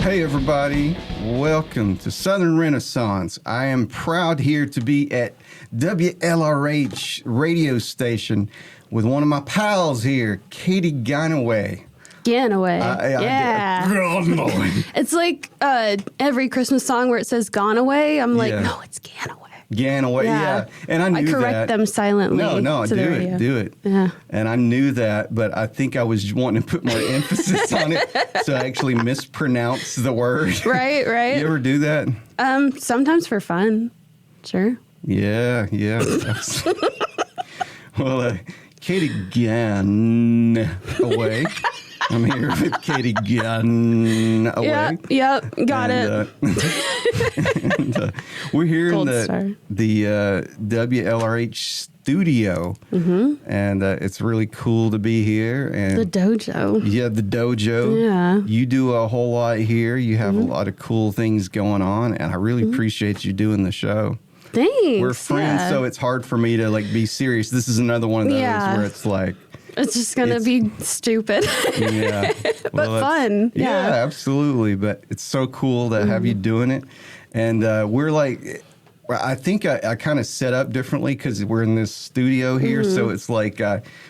Hey everybody, welcome to Southern Renaissance. I am proud here to be at WLRH radio station with one of my pals here, Katy Ganaway. Ganaway. It's like every Christmas song where it says Gone Away. I'm like, no, it's Ganaway. Ganaway, yeah. And I knew that. I correct them silently. No, do it. Yeah. And I knew that, but I think I was wanting to put more emphasis on it, so I actually mispronounced the word. Right. You ever do that? Sometimes for fun. Sure. Yeah. Well, Katy Ganaway. I'm here with Katy Ganaway. Yep, got it. And, we're here Gold in the WLRH studio, and it's really cool to be here. And the dojo. Yeah, the dojo. Yeah. You do a whole lot here. You have a lot of cool things going on, and I really appreciate you doing the show. Thanks. We're friends, so it's hard for me to be serious. This is another one of those where it's like, it's just going to be stupid. Yeah. But fun. Yeah, absolutely. But it's so cool to have you doing it. And we're like, I think I kind of set up differently because we're in this studio here. So it's like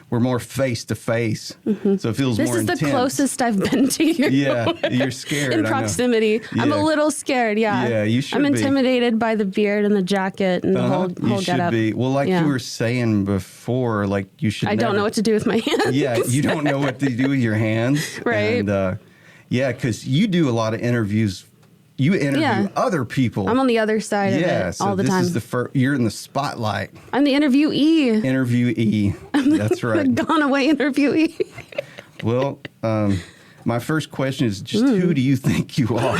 we're more face to face. So it feels more intense. This is the closest I've been to you. Yeah, you're scared. In proximity. Yeah. I'm a little scared, Yeah, you should be. I'm intimidated by the beard and the jacket and the whole getup. You should be. Well, you were saying before, you should I don't know what to do with my hands. Yeah, you don't know what to do with your hands. Right. And, because you do a lot of interviews. You interview other people. I'm on the other side of it all the time. This is you're in the spotlight. I'm the interviewee. That's right. The Ganaway interviewee. Well, my first question is just who do you think you are?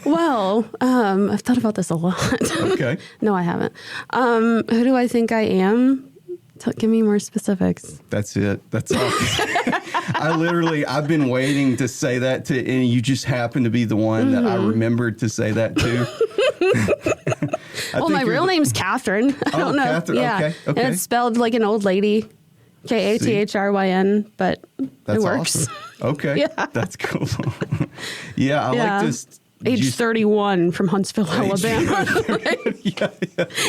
Well, I've thought about this a lot. Okay. No, I haven't. Who do I think I am? Give me more specifics. That's it. That's all. I've been waiting to say that and you just happen to be the one that I remembered to say that to. Well, my real name's Catherine. I don't know. Catherine. Yeah. Okay. And it's spelled like an old lady. Kathryn, but that's it works. Awesome. Okay. Yeah. That's cool. Yeah, I like this. Age 31 from Huntsville, Alabama. Yeah.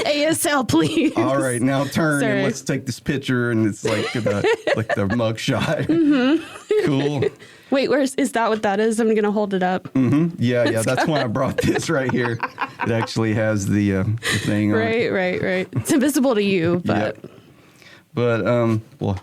ASL, please. All right, now turn and let's take this picture, and it's like the mug shot. Cool. Wait, is that what that is? I'm gonna hold it up. Yeah. That's why I brought this right here. It actually has the thing on it. Right. It's invisible to you, but. Yep. But well,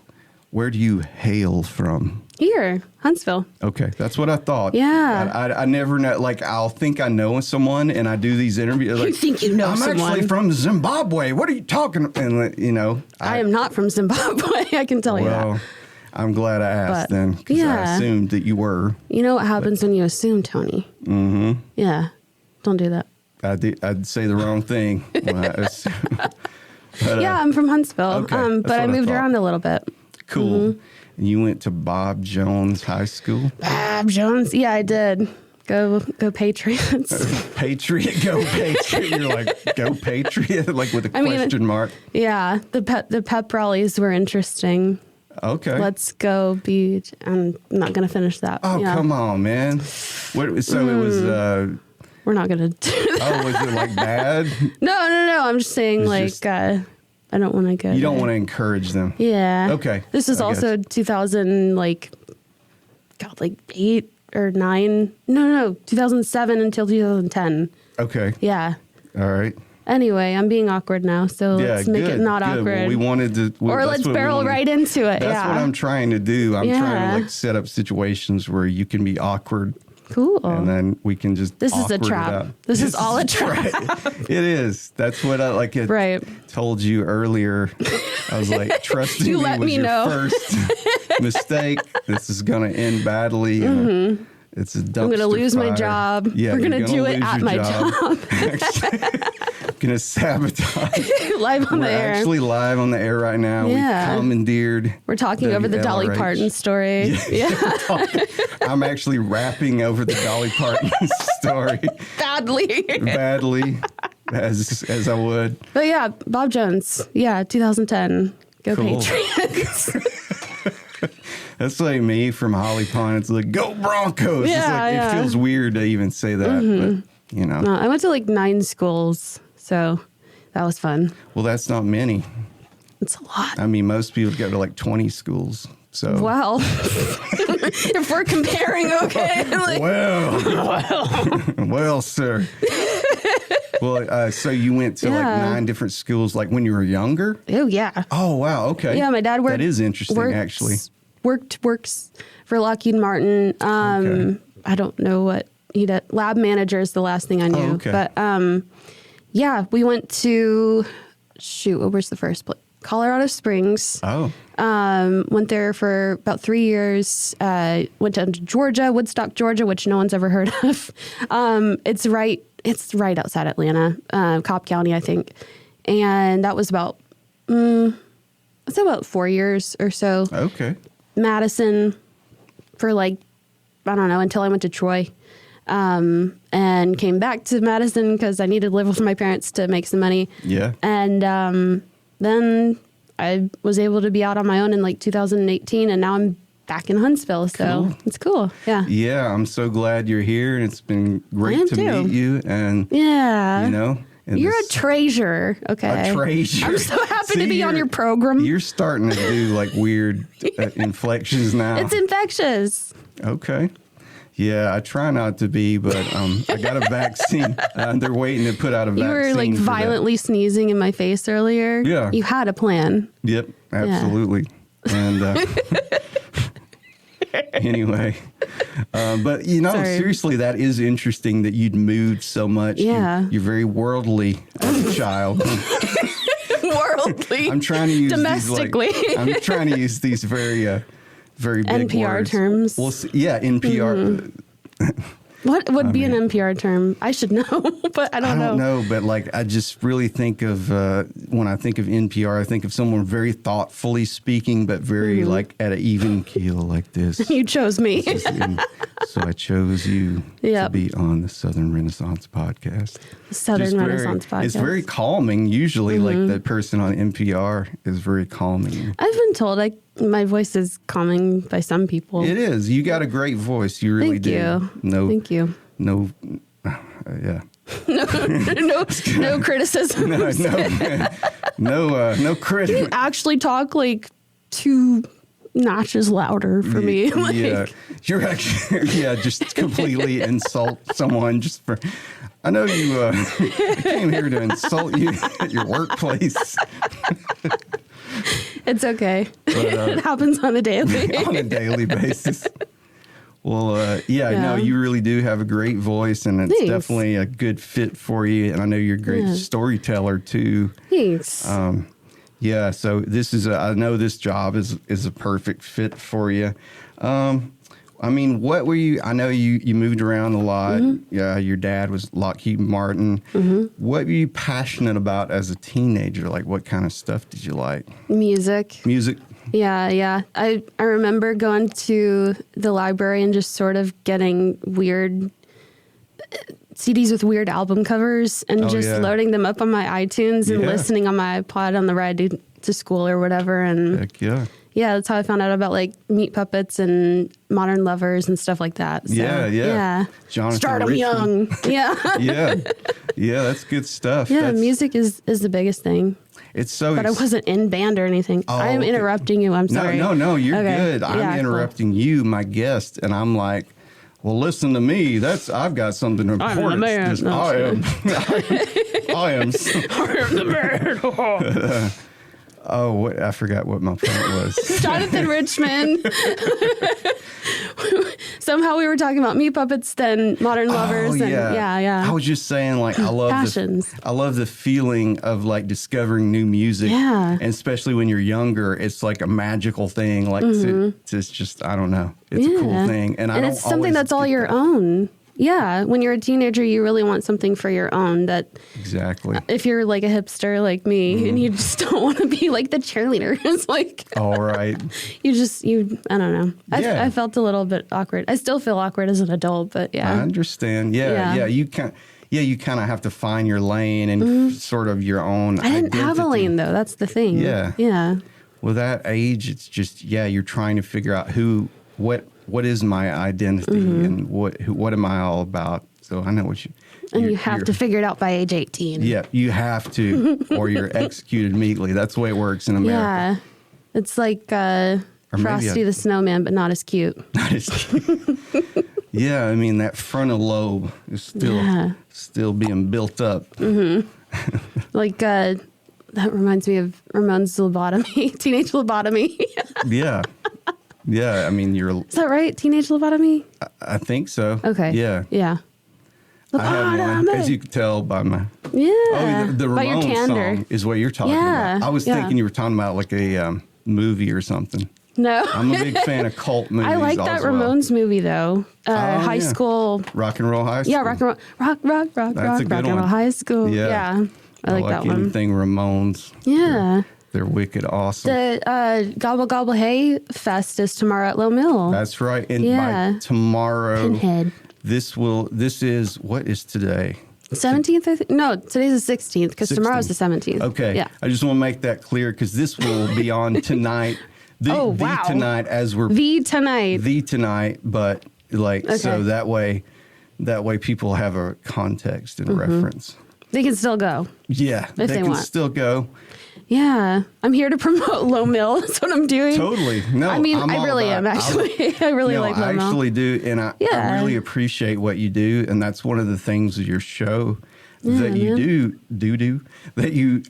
where do you hail from? Here, Huntsville. Okay, that's what I thought. Yeah. I never know. I'll think I know someone, and I do these interviews. You think you know someone? I'm actually from Zimbabwe. What are you talking about? And, I am not from Zimbabwe, I can tell you that. Well, I'm glad I asked then, because I assumed that you were. You know what happens when you assume, Tony? Mm-hmm. Yeah. Don't do that. I'd say the wrong thing when I assume. But, I'm from Huntsville, okay, but I moved around a little bit. Cool. And you went to Bob Jones High School? Bob Jones? Yeah, I did. Go Patriots. Patriot, go Patriot. You're like, go Patriot? With a question mark. Yeah, the pep rallies were interesting. Okay. Let's go beach. I'm not going to finish that. Oh, come on, man. It was... We're not going to do that. Oh, was it bad? No. I'm just saying I don't want to go. You don't want to encourage them. Yeah. Okay. This is also 2000, 8 or 9. No, 2007 until 2010. Okay. Yeah. All right. Anyway, I'm being awkward now, so let's make it not awkward. Well, we wanted to... or let's barrel right into it. That's what I'm trying to do. I'm trying to set up situations where you can be awkward. Cool. And then we can just This is a trap. This is all a trap. It is. That's what I told you earlier. I was like, trusting you was your first mistake. This is going to end badly. It's a dumpster I'm going to lose fire. my job. Yeah, we're going to do it at my job. Going to sabotage. Live on the air. We're actually live on the air right now. Yeah. We've commandeered. We're talking over the Dolly Parton story. Yeah. I'm actually rapping over the Dolly Parton story. Badly, as I would. But yeah, Bob Jones. Yeah, 2010. Go cool. Patriots. That's like me from Holly Pond. It's like, go Broncos. Yeah, it's like, yeah. It feels weird to even say that, but you know. No, I went to like 9 schools, so that was fun. Well, that's not many. It's a lot. I mean, most people go to like 20 schools. So Well, if we're comparing, okay. Like, well, sir. Well, so you went to like 9 different schools, like when you were younger? oh yeah. Oh, wow. Okay. Yeah, my dad worked. That is interesting, actually. Works for Lockheed Martin. Okay. I don't know what he did. Lab manager is the last thing I knew. Oh, okay. But yeah, we went to what was the first place? Colorado Springs. Oh. Went there for about 3 years. Went down to Georgia, Woodstock, Georgia, which no one's ever heard of. It's right outside Atlanta, Cobb County, I think. And that was about 4 years or so. Okay. Madison for like, I don't know, until I went to Troy. And came back to Madison because I needed to live with my parents to make some money. Yeah. And then I was able to be out on my own in like 2018, and now I'm back in Huntsville. So Cool. it's cool. Yeah. Yeah, I'm so glad you're here, and it's been great to too. meet you. And, Yeah. you know. in You're this- a treasure. Okay. A treasure. I'm so happy to See, be on you're- your program. You're starting to do like weird inflections now. It's infectious. Okay. Yeah, I try not to be, but I got a vaccine. They're waiting to put out a vaccine. You were like for that. violently sneezing in my face earlier. Yeah. You had a plan. Yep, absolutely. And anyway, but you know, Sorry. seriously, that is interesting that you'd moved so much. Yeah. You're very worldly as a child. Worldly. I'm trying to use Domestically. These, like, I'm trying to use these very big NPR words. terms. Well, yeah, NPR. What would be an NPR term? I should know, but I I don't don't know. know, but like I just really think of when I think of NPR, I think of someone very thoughtfully speaking, but very like at an even keel like this. You chose me. So I chose you to Yep. be on the Southern Renaissance podcast. Southern Just Renaissance podcast. It's very calming. Usually, like the person on NPR is very calming. I've been told my voice is calming by some people. It is. You got a great voice. You really Thank do. you. No. Thank you. No. Yeah. No criticism. No credit. You actually talk like 2 notches louder for me. Like, Yeah, you're actually just completely insult someone just for. I know you I came here to insult you at your workplace It's okay. But, It happens on a daily. on a daily basis. Well, no, Yeah. you really do have a great voice, and it's Thanks. definitely a good fit for you. And I know you're a great Yeah. storyteller too. Thanks. Yeah, so I know this job is a perfect fit for you. I mean, what were you? I know you moved around a lot. Mm-hmm. Yeah, your dad was Lockheed Martin. What were you passionate about as a teenager? Like, what kind of stuff did you like? Music. Music. Yeah. I remember going to the library and just sort of getting weird CDs with weird album covers and Oh, just yeah. loading them up on my iTunes and Yeah. listening on my iPod on the ride to school or whatever. And Heck yeah. yeah, that's how I found out about like Meat Puppets and Modern Lovers and stuff like that. So, Yeah. Jonathan Start 'em Richman. young. Yeah. Yeah, that's good stuff. Yeah, That's- music is the biggest thing. It's so. But I wasn't in band or anything. Oh, I'm okay. interrupting you. I'm sorry. No, you're Okay. good. Yeah, I'm cool. interrupting you, my guest, and I'm like, well, listen to me. I've got something important. I'm the man. Just- No, I am. I am. I'm the man. Oh, I forgot what my point was. Jonathan Richman. Somehow we were talking about Meat Puppets, then Modern Lovers, and yeah. I was just saying, like, I love Passions. I love the feeling of like discovering new music. Yeah. and especially when you're younger, it's like a magical thing. Like, it's just, I don't know, it's a cool thing, and it's something that's all your own. Yeah, when you're a teenager, you really want something for your own. That Exactly. if you're like a hipster like me, and you just don't want to be like the cheerleader, it's like All right. you. I don't know. Yeah. I felt a little bit awkward. I still feel awkward as an adult, but I yeah. understand. Yeah. Yeah. You kind of have to find your lane and sort of your own. I didn't have a identity. lane though. That's the thing. Yeah. Yeah. with that age, it's just, you're trying to figure out what is my identity and what am I all about? So I know what you have to figure it out by age 18. Yeah, you have to, or you're executed immediately. That's the way it works in America. Yeah. It's like Frosty the Snowman, but not as cute. Not as cute. Yeah, I mean, that frontal lobe is still being built up. Like, that reminds me of Ramon's lobotomy, teenage lobotomy. Yeah. Yeah, I mean, Is that right? Teenage lobotomy? I think so. Okay. Yeah. Yeah. I have one, as you can tell by my... Yeah. Oh, the by your Ramones candor. song is what you're talking about. I was thinking you were talking about like a movie or something. No. I'm a big fan of cult movies. I like that Ramones movie, though. High school. Rock and Roll High School. Yeah, rock and roll. Rock and roll high school. Yeah. I like that one. Anything Ramones. Yeah. They're wicked awesome. The Gobble Gobble Hay Fest is tomorrow at Low Mill. That's right. And by tomorrow, Pinhead. This is, what is today? 17th, I think? No, today's the 16th because tomorrow's the 17th. Okay. Yeah. I just want to make that clear because this will be on tonight. Wow. Tonight as we're... The tonight, but so that way people have a context and a reference. They can still go. Yeah. If they want. Still go. Yeah. I'm here to promote Low Mill. That's what I'm doing. Totally. No, I mean, I really am, actually. I really like Low Mill. I actually do. And I really appreciate what you do. And that's one of the things of your show that you that you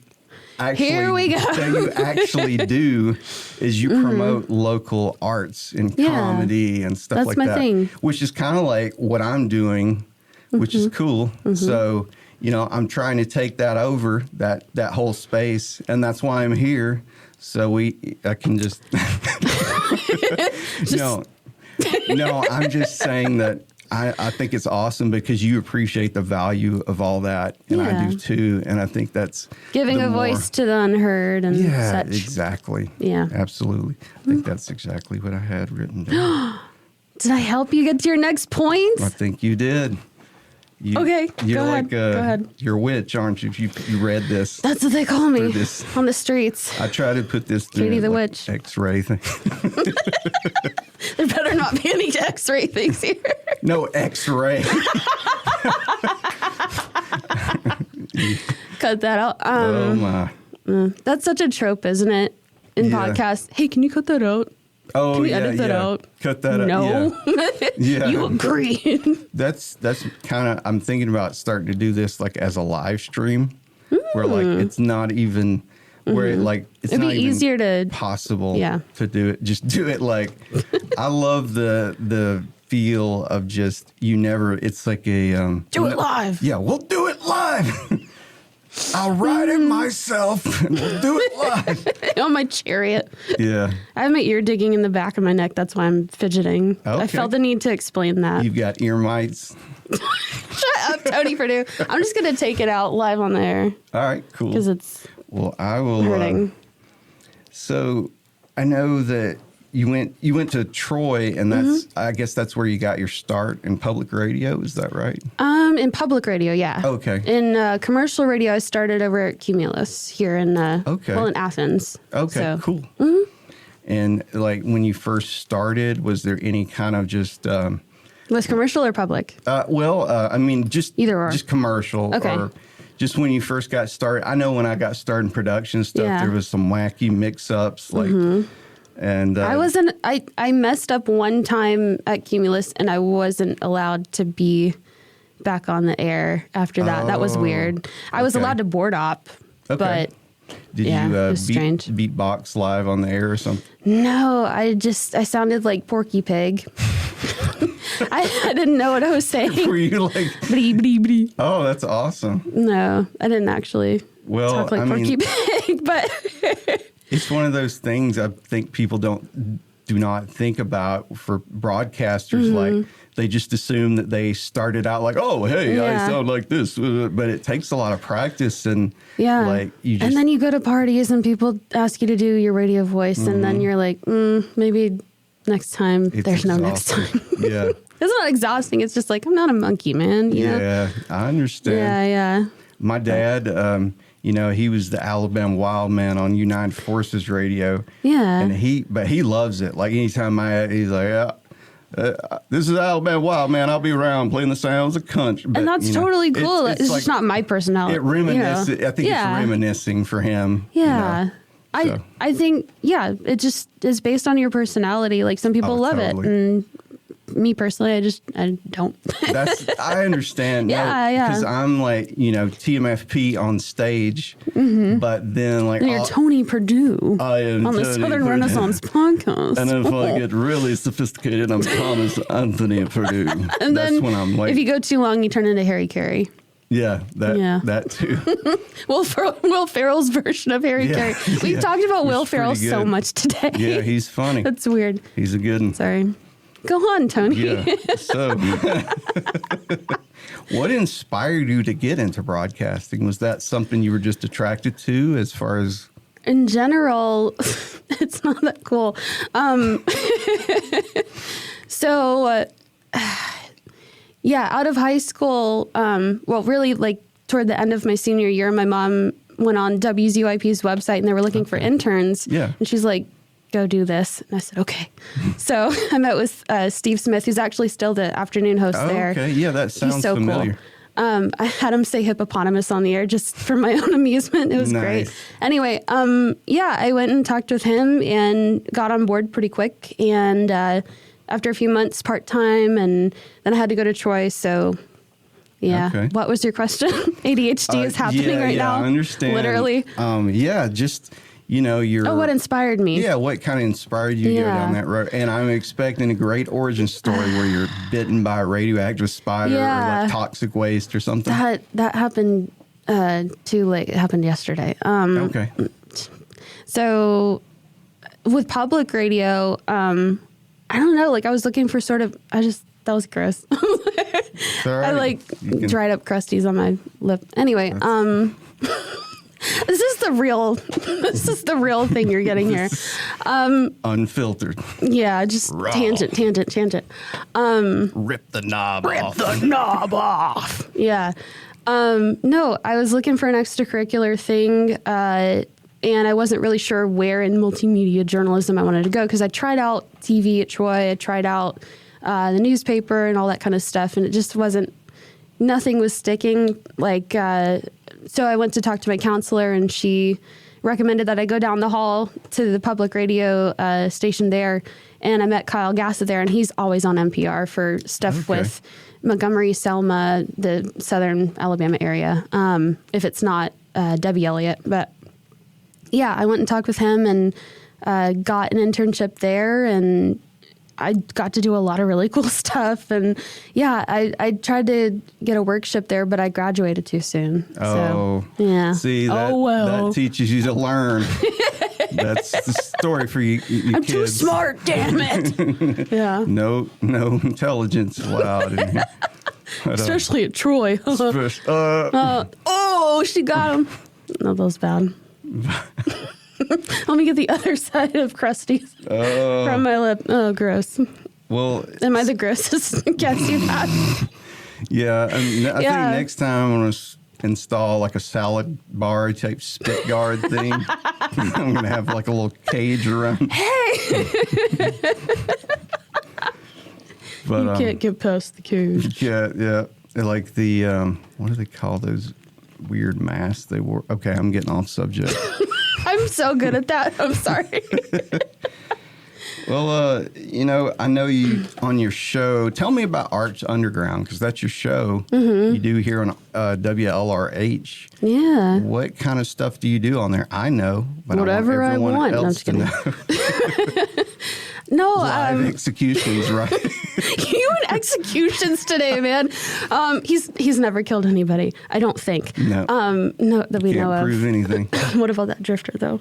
actually... Here we go. that you actually do is you promote local arts and comedy and stuff like that. That's my thing. Which is kind of like what I'm doing, which is cool. So... I'm trying to take that over, that whole space, and that's why I'm here. So I can just, No, I'm just saying that I think it's awesome because you appreciate the value of all that, and I do too. And I think that's giving a voice to the unheard and such. Exactly. Yeah, absolutely. I think that's exactly what I had written down. Did I help you get to your next point? I think you did. Okay, you're go like ahead. You're a witch, aren't you? If you read this. That's what they call me on the streets. I try to put this through Katy the witch. X-ray thing. There better not be any X-ray things here. No X-ray. Cut that out. Oh my. That's such a trope, isn't it? In podcasts. Hey, can you cut that out? Oh, can we edit that out? Cut that out. No. Yeah. You agree. That's kind of, I'm thinking about starting to do this like as a live stream where like it's not even where it's It'd not be even easier to possible to do it. Just do it like I love the feel of just it's like a do it live. Yeah, we'll do it live. I'll ride it myself and we'll do it live. On my chariot. Yeah. I have my ear digging in the back of my neck. That's why I'm fidgeting. Okay. I felt the need to explain that. You've got ear mites. Shut up, Tony Purdue. I'm just going to take it out live on the air. All right, cool. Because it's I will. hurting. So I know that you went to Troy, and that's I guess that's where you got your start in public radio. Is that right? In public radio, yeah. Okay. In commercial radio, I started over at Cumulus here in in Athens. Okay, so. cool. And like when you first started, was there any kind of just was commercial or public? I mean, just either or, just commercial. Okay. Or just when you first got started. I know when I got started in production stuff, there was some wacky mix-ups, like. And I messed up one time at Cumulus, and I wasn't allowed to be back on the air after that. That was weird. I was allowed to board op, but did it was strange. Beatbox live on the air or something? No, I sounded like Porky Pig. I didn't know what I was saying. Were you like blee, blee, blee? Oh, that's awesome. No, I didn't actually talk like Porky Pig, but it's one of those things I think people do not think about for broadcasters. Like they just assume that they started out like, oh, hey, I sound like this, but it takes a lot of practice and like you just. And then you go to parties and people ask you to do your radio voice, and then you're like, maybe next time. There's no next time. Yeah, it's not exhausting. It's just like I'm not a monkey, man. You know? I understand. Yeah. My dad, he was the Alabama Wild Man on United Forces Radio. Yeah. And he loves it. Like anytime he's like, yeah. This is Alabama Wild Man. I'll be around playing the sounds of country. But, and that's totally cool. It's like, just not my personality. It reminisces. I think it's reminiscing for him. Yeah. So. I think, it just is based on your personality. Like some people love totally. it. And me personally, I don't. I understand. Yeah. Because I'm like, TMFP on stage, but then like. And you're Tony Purdue I am on the Tony Southern Purdue. Renaissance podcast. And if I get really sophisticated, I'm Thomas Anthony Purdue. And that's then when I'm like. If you go too long, you turn into Harry Carey. Yeah, that too. Will Ferrell's version of Harry Carey. We've talked about Will Ferrell so much today. Yeah, he's funny. That's weird. He's a good one. Sorry. Go on, Tony. Yeah. So, what inspired you to get into broadcasting? Was that something you were just attracted to as far as? In general, it's not that cool. Out of high school, really like toward the end of my senior year, my mom went on WZYP's website and they were looking for interns. Yeah. And she's like, go do this. And I said, okay. So I met with Steve Smith, who's actually still the afternoon host there. Okay. Yeah, that sounds familiar. Cool. I had him say hippopotamus on the air just for my own amusement. It was great. Anyway, I went and talked with him and got on board pretty quick. And after a few months part-time, and then I had to go to Troy. So, Okay. What was your question? ADHD is happening right now. I understand. Literally. Just... what inspired me? Yeah, what kind of inspired you to go down that road? And I'm expecting a great origin story where you're bitten by a radioactive spider or like toxic waste or something. That happened too late. It happened yesterday. Okay. So with public radio, I don't know. Like I was looking for that was gross. I dried up crusties on my lip. Anyway, This is the real thing you're getting here. Unfiltered. Yeah, just Raw. tangent. Rip the knob off. Yeah. No, I was looking for an extracurricular thing, and I wasn't really sure where in multimedia journalism I wanted to go because I tried out TV at Troy. I tried out the newspaper and all that kind of stuff, and it just nothing was sticking. So I went to talk to my counselor, and she recommended that I go down the hall to the public radio station there. And I met Kyle Gassett there, and he's always on NPR for stuff with Montgomery, Selma, the southern Alabama area, if it's not Debbie Elliott. But yeah, I went and talked with him and got an internship there, and I got to do a lot of really cool stuff. And yeah, I tried to get a workship there, but I graduated too soon. Oh, so, yeah. See, that teaches you to learn. That's the story for you I'm kids. too smart, damn it. Yeah. No intelligence allowed in here. But, especially at Troy. She got him. No, that was bad. Let me get the other side of crusties from my lip. Oh, gross. Well, am I the grossest guest you've had? Yeah, I think next time I'm going to install like a salad bar type spit guard thing. I'm going to have like a little cage around. Hey! But, you can't get past the cage. Yeah. Like the, what do they call those weird masks they wore? Okay, I'm getting off subject. I'm so good at that. I'm sorry. Well, I know you on your show. Tell me about Arts Underground, because that's your show. You do here on WLRH. Yeah. What kind of stuff do you do on there? I know, but whatever I want everyone else to know. No, live executions, right? You and executions today, man. He's never killed anybody. I don't think. No. No, that we know of. Can't prove anything. What about that drifter, though?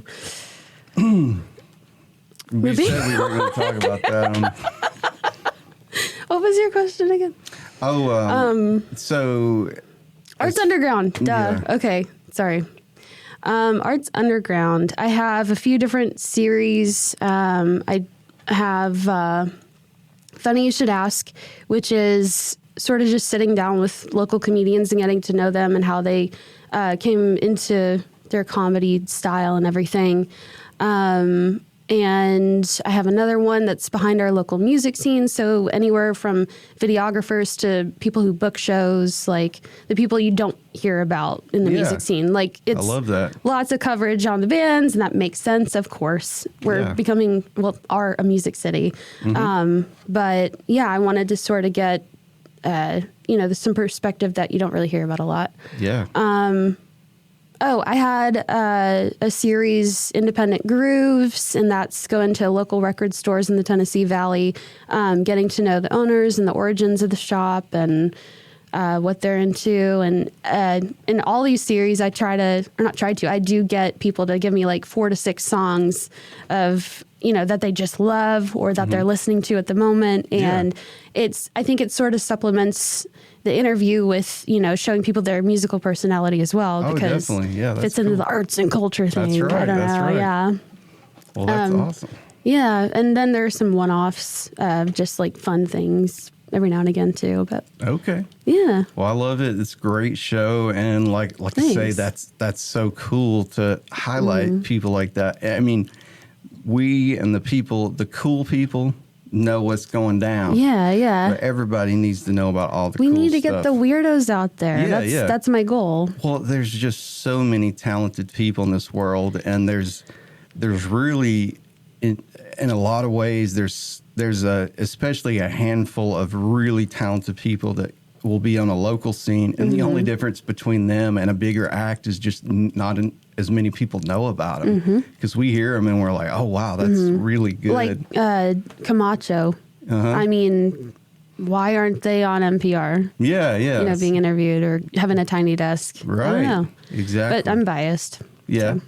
We said we were going to talk about that. What was your question again? So Arts Underground. Duh. Yeah. Okay. Sorry. Arts Underground. I have a few different series. I have Funny You Should Ask, which is sort of just sitting down with local comedians and getting to know them and how they came into their comedy style and everything. And I have another one that's behind our local music scene. So anywhere from videographers to people who book shows, like the people you don't hear about in the music scene. Like it's I love that. Lots of coverage on the bands, and that makes sense, of course. We're becoming, are a music city. But yeah, I wanted to sort of get, some perspective that you don't really hear about a lot. Yeah. I had a series, Independent Grooves, and that's going to local record stores in the Tennessee Valley, getting to know the owners and the origins of the shop and what they're into. And in all these series, I do get people to give me like 4 to 6 songs of, that they just love or that they're listening to at the moment. And I think it sort of supplements the interview with, showing people their musical personality as well, because it fits into the arts and culture thing. That's right. I don't know. Right. Yeah. Well, that's awesome. Yeah. And then there's some one-offs, just like fun things every now and again too. But okay. Yeah. Well, I love it. It's a great show. And like I say, that's so cool to highlight people like that. I mean, we and the cool people know what's going down. Yeah. But everybody needs to know about all the we cool need to stuff. get the weirdos out there. That's my goal. Well, there's just so many talented people in this world, and there's really in a lot of ways there's especially a handful of really talented people that will be on a local scene, and the only difference between them and a bigger act is just not as many people know about them, because we hear them and we're like, oh wow, that's really good. Like Camacho. I mean, why aren't they on NPR? Yeah. Being interviewed or having a tiny desk. Right. I don't know. Exactly. But I'm biased. Yeah. So.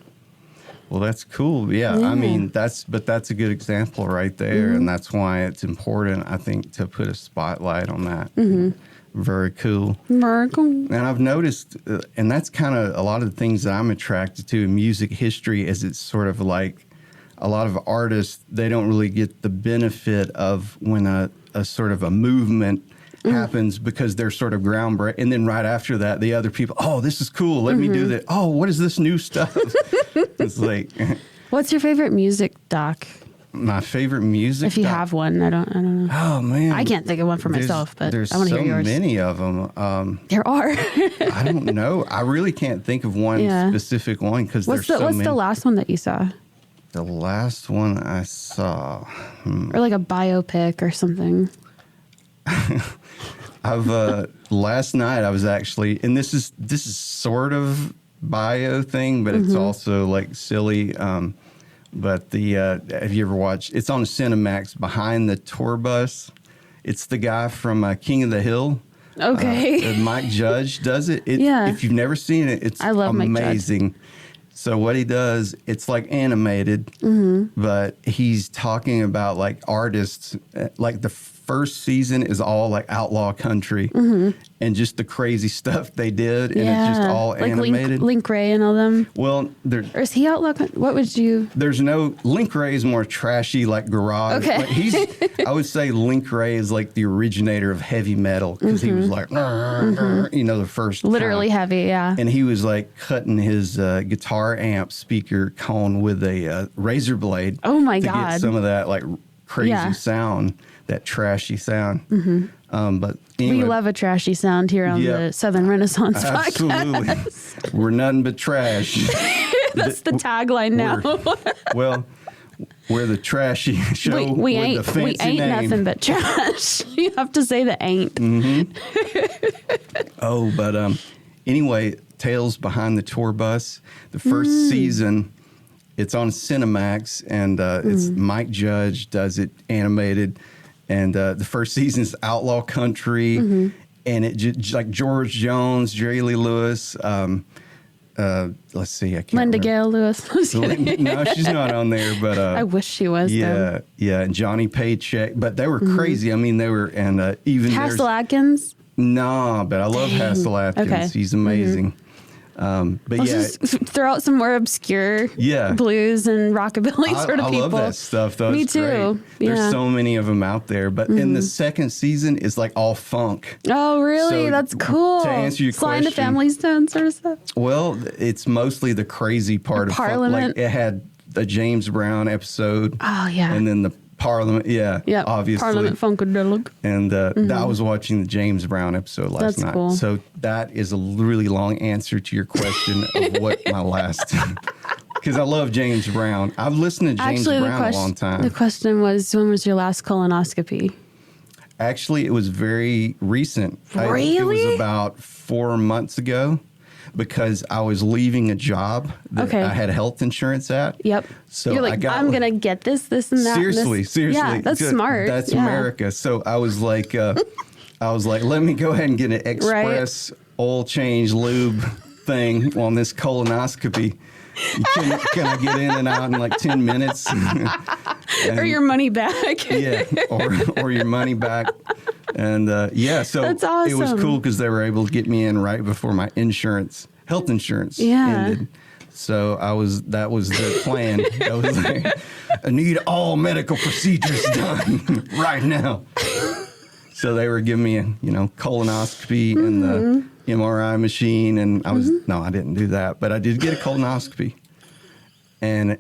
Well, that's cool. Yeah. I mean, that's a good example right there. And that's why it's important, I think, to put a spotlight on that. Very cool. Very cool. And I've noticed, and that's kind of a lot of the things that I'm attracted to in music history, is it's sort of like a lot of artists, they don't really get the benefit of when a sort of a movement happens, because they're sort of groundbreaking. And then right after that, the other people, oh, this is cool. Let me do that. Oh, what is this new stuff? It's like. What's your favorite music doc? My favorite music if you have one. I don't know. Oh, man. I can't think of one for myself, but I want to hear yours. There's so many of them. There are. I don't know. I really can't think of one specific one, because there's so many. What's the last one that you saw? The last one I saw. Or like a biopic or something. Last night I was actually, and this is sort of bio thing, but it's also like silly. But have you ever watched? It's on Cinemax, Behind the Tour Bus. It's the guy from King of the Hill. Okay. Mike Judge does it. Yeah. If you've never seen it, it's I love amazing. Mike Judge. So what he does, it's like animated, but he's talking about like artists. Like the first season is all like outlaw country and just the crazy stuff they did, and it's just all like animated. Link Ray and all them. Well, or is he outlaw? What would you? There's no Link Ray is more trashy, like garage. Okay. Like I would say Link Ray is like the originator of heavy metal, because he was like, the first literally time. Heavy, yeah. And he was like cutting his guitar amp speaker cone with a razor blade. Oh my to God! Get some of that like crazy sound. That trashy sound. But anyway, we love a trashy sound here on the Southern Renaissance absolutely. Podcast. We're nothing but trash. That's the tagline now. We're the trashy show. We with ain't the fancy ain't name. nothing but trash. You have to say the ain't. But anyway, Tales Behind the Tour Bus. The first season, it's on Cinemax, and it's Mike Judge does it animated. And the first season is outlaw country, and it just like George Jones, Jerry Lee Lewis. Let's see, I can't. Linda remember. Gale Lewis. No, she's not on there. But I wish she was. Yeah, and Johnny Paycheck. But they were crazy. I mean, they were, and even Hassel Atkins. No, but I love Hassel Atkins. Okay. He's amazing. But Let's yeah, just throw out some more obscure blues and rockabilly sort of I people. love that stuff, though. Me It's too. great. Yeah. There's so many of them out there. But in the second season, it's like all funk. Oh, really? So That's cool. To answer your Sly and the question, Family Stone sort of stuff. well, it's mostly the crazy part of funk. Parliament. Like it had a James Brown episode. Oh, yeah. And then the Parliament, obviously. Parliament Funkadelic. And I was watching the James Brown episode last night. Cool. So that is a really long answer to your question of what my last... Because I love James Brown. I've listened to James Brown a long time. The question was, when was your last colonoscopy? Actually, it was very recent. Really? It was about 4 months ago because I was leaving a job that I had health insurance at. Yep. So you're like, I'm going to get this, and that. Seriously. Yeah, that's smart. That's America. So I was like, let me go ahead and get an express oil change lube thing on this colonoscopy. Can I get in and out in like 10 minutes? Or your money back. or your money back. And so that's awesome. It was cool because they were able to get me in right before my health insurance ended. So that was the plan. That was like, I need all medical procedures done right now. So they were giving me a colonoscopy and the MRI machine, and I didn't do that, but I did get a colonoscopy, and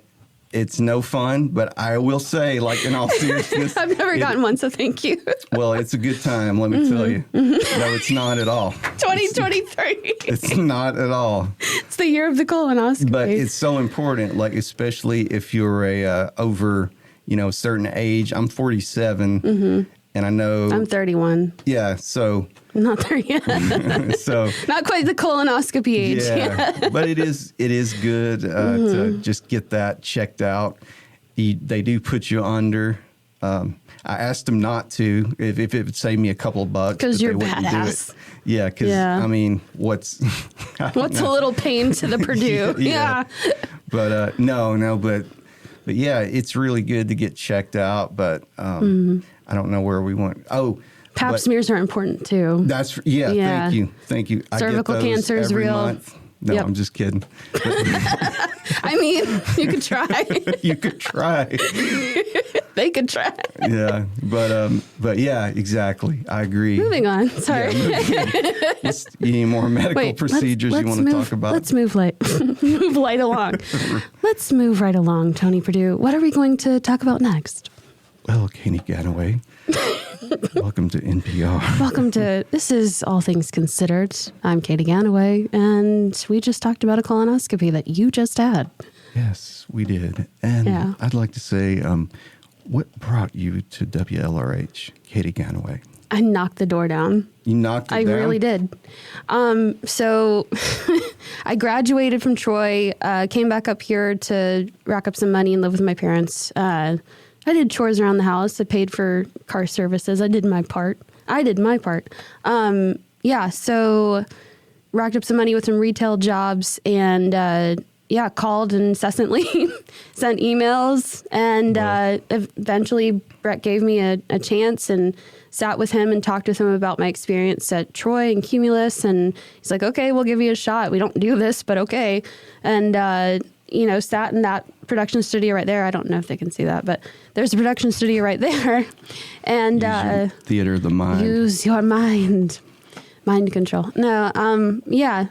it's no fun. But I will say, like in all seriousness, I've never gotten one, so thank you. Well, it's a good time, let me tell you. No, it's not at all. 2023. It's not at all. It's the year of the colonoscopy. But it's so important, like especially if you're over a certain age. I'm 47. And I know I'm 31. Yeah, so I'm not there yet. So not quite the colonoscopy age. Yeah, but it is good to just get that checked out. They do put you under. I asked them not to if it would save me a couple of bucks because you're badass. Yeah, because I mean, what's a little pain to the Purdue? Yeah. But but yeah, it's really good to get checked out. But I don't know where we went. Oh, Pap smears are important too. That's Thank you. Cervical cancer is real. Month. No, I'm just kidding. I mean, you could try. You could try. They could try. Yeah, but yeah, exactly. I agree. Moving on. Sorry. You need more medical procedures you want to talk about? Let's move move right along. Let's move right along, Tony Purdue. What are we going to talk about next? Well, Katy Ganaway, welcome to NPR. Welcome to, this is All Things Considered. I'm Katy Ganaway, and we just talked about a colonoscopy that you just had. Yes, we did. And I'd like to say, what brought you to WLRH, Katy Ganaway? I knocked the door down. You knocked it down? I really did. So I graduated from Troy, came back up here to rack up some money and live with my parents. I did chores around the house. I paid for car services. I did my part. So racked up some money with some retail jobs and, called incessantly, sent emails. And eventually Brett gave me a chance and sat with him and talked with him about my experience at Troy and Cumulus. And he's like, okay, we'll give you a shot. We don't do this, but okay. And, sat in that production studio right there. I don't know if they can see that, but there's a production studio right there. And use your theater of the mind. Use your mind. Mind control. No,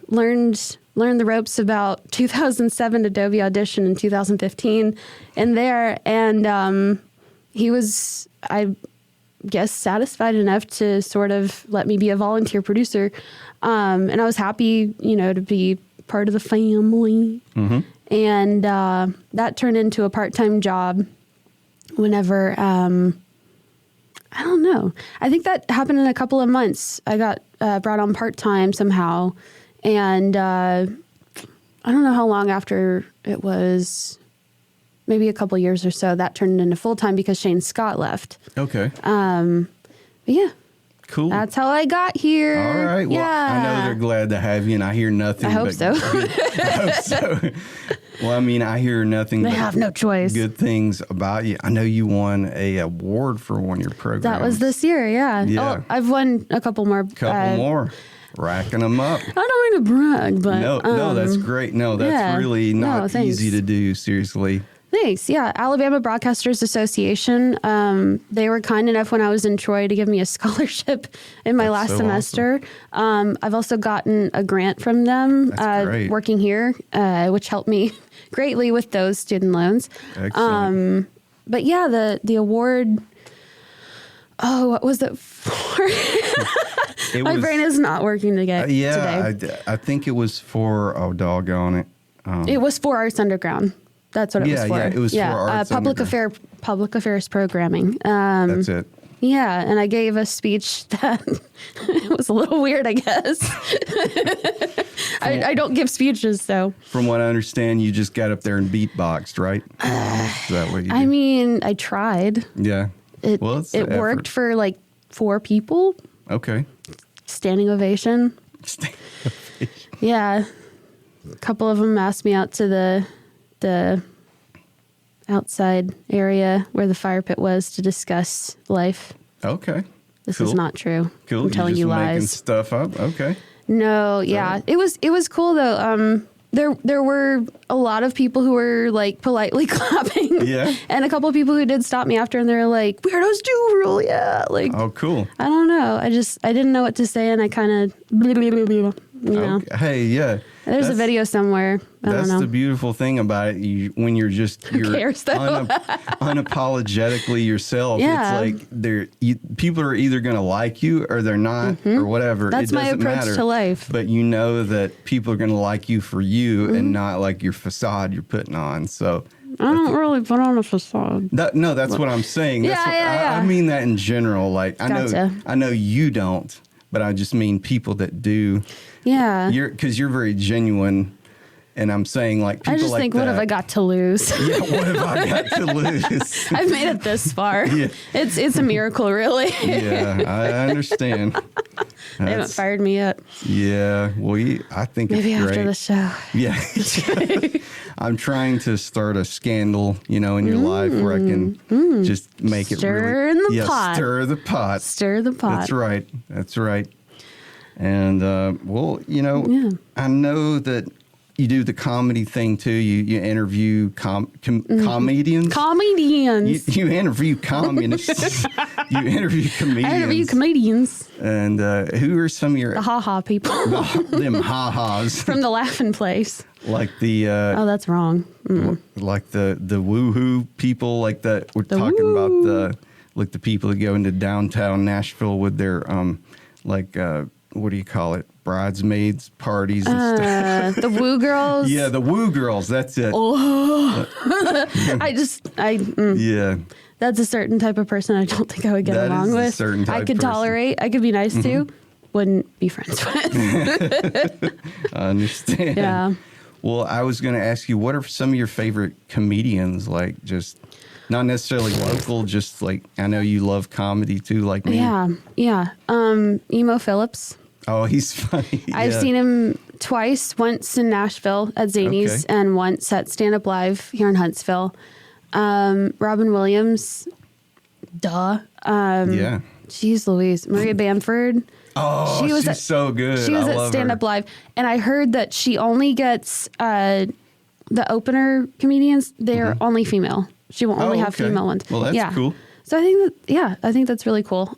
learned the ropes about 2007 Adobe Audition in 2015 in there. And he was, I guess, satisfied enough to sort of let me be a volunteer producer. And I was happy, to be part of the family. Mm-hmm. And that turned into a part-time job whenever, I don't know. I think that happened in a couple of months. I got brought on part-time somehow. And I don't know how long after it was, maybe a couple of years or so, that turned into full-time because Shane Scott left. Okay. But yeah. Cool. That's how I got here. All right. Well, I know they're glad to have you, and I hear nothing. I hope so. I hope so. Well, I mean, I hear nothing. They have no choice. Good things about you. I know you won a award for one of your programs. That was this year, yeah. Oh, I've won a couple more. More. Racking them up. I don't mean to brag, but No, that's great. No, that's really not thanks. easy to do. Seriously. Thanks. Yeah, Alabama Broadcasters Association. They were kind enough when I was in Troy to give me a scholarship in my last semester. Awesome. I've also gotten a grant from them working here, which helped me greatly with those student loans. Excellent. But yeah, the award. Oh, what was it for? My brain is not working today. I think it was for, doggone it. It was for Arts Underground. That's what it was for. Yeah, it was for Arts public affairs programming. That's it. Yeah, and I gave a speech that was a little weird, I guess. I don't give speeches, so. From what I understand, you just got up there and beatboxed, right? Is that what you did? I mean, I tried. Yeah. It worked for like 4 people. Okay. Standing ovation. Yeah. A couple of them asked me out to the outside area where the fire pit was to discuss life. Okay. This is not true. Cool. I'm telling you lies. Making stuff up. Okay. No, yeah. Right. It was cool though. There were a lot of people who were like politely clapping. Yeah. And a couple of people who did stop me after and they're like, weirdos do rule, yeah. Like, oh, cool. I don't know. I didn't know what to say and I kind of, you know. Okay. Hey, yeah. There's a video somewhere. I don't know. That's the beautiful thing about it. When you're unapologetically yourself. Yeah. It's like people are either going to like you or they're not or whatever. That's my approach to life. But you know that people are going to like you for you and not like your facade you're putting on. So I don't really put on a facade. That's what I'm saying. Yeah. I mean that in general. Like Gotcha. I know you don't, but I just mean people that do. Yeah. Because you're very genuine. And I'm saying, like, people I just like think, that. what have I got to lose? Yeah, what have I got to lose? I've made it this far. Yeah. It's a miracle, really. Yeah, I understand. They haven't fired me yet. Yeah, well, I think Maybe it's great. after the show. Yeah. I'm trying to start a scandal, in your life where I can just make it really... Stir the pot. Stir the pot. Stir the pot. That's right. And, I know that you do the comedy thing too. You interview comedians. Comedians. You interview communists. You interview comedians. I interview comedians. And who are some of your... The ha-ha people. Them ha-has. From the laughing place. Like the... oh, that's wrong. Like the woohoo people, like that. We're talking about the people that go into downtown Nashville with their, what do you call it? Bridesmaids parties and stuff. The woo girls. Yeah, the woo girls. That's it. Oh. Yeah. That's a certain type of person I don't think I would get along with. I could tolerate. I could be nice to. Wouldn't be friends with. I understand. Yeah. Well, I was going to ask you, what are some of your favorite comedians? Like, just not necessarily local, just like, I know you love comedy too, like me. Yeah. Emo Phillips. Oh, he's funny. I've seen him twice, once in Nashville at Zany's and once at Stand Up Live here in Huntsville. Robin Williams. Duh. Yeah. Jeez Louise. Maria Bamford. Oh, she's so good. She was at Stand Up Live. And I heard that she only gets the opener comedians. They're only female. She will only have female ones. Well, that's cool. So I think that's really cool.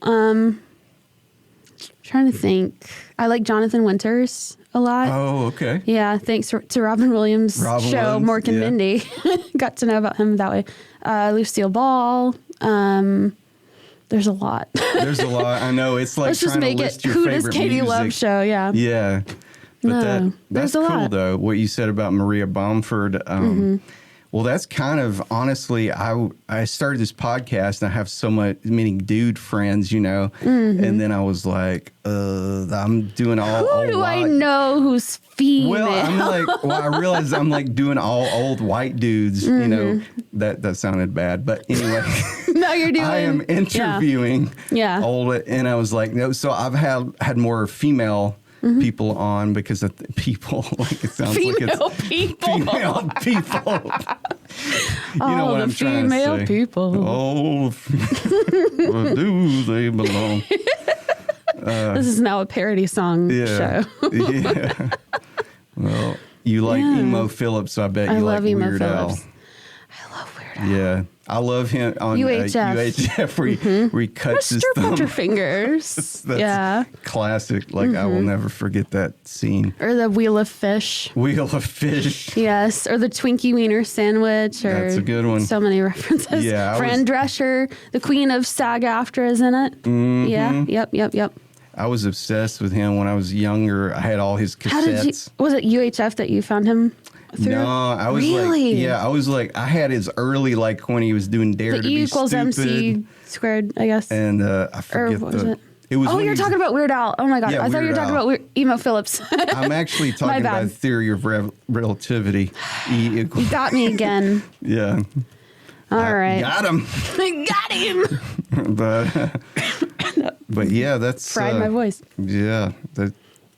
Trying to think. I like Jonathan Winters a lot. Oh, okay. Yeah, thanks to Robin Williams' show, Mork and Mindy. Got to know about him that way. Lucille Ball. There's a lot. There's a lot. I know. It's like trying to list your favorite music. Who does Katie love show? Yeah. Yeah. But that's cool, though, what you said about Maria Bamford. Well, that's kind of, honestly, I started this podcast and I have many dude friends, and then I was like, I'm doing all Who do I know who's female? Well, I realized I'm like doing all old white dudes, that sounded bad. But anyway, no, you're doing. I am interviewing old, and I was like, no, so I've had more female people on because of people, like it sounds like it's female people. You know what I'm trying to say. Female people. Oh, where do they belong? This is now a parody song show. Yeah. Well, you like Emo Phillips, I bet. I You love like Emo Weird Phillips. Al. I love Weird Al. Yeah. I love him on UHF. where he cuts his Mr. thumb. Butterfingers. That's Yeah. classic. Like, I will never forget that scene. Or the Wheel of Fish. Wheel of Fish. Yes. Or the Twinkie Wiener Sandwich. Or That's a good one. So many references. Yeah, Fran Drescher, the queen of SAG-AFTRA, is in it. Mm-hmm. Yeah. Yep. I was obsessed with him when I was younger. I had all his cassettes. How did you? Was it UHF that you found him through? No, I was really? I had his early, like when he was doing Dare The to E Be equals Stupid. MC squared, I guess. And I forget what was it? It was Oh, when you're he was- talking about Weird Al. Oh my God. Yeah, I thought you were Weird talking Al. about Emo Phillips. I'm actually talking about the bad. theory of relativity. E equals. You got me again. Yeah. All right. Got him. I got him. but yeah, that's Fried my voice. Yeah,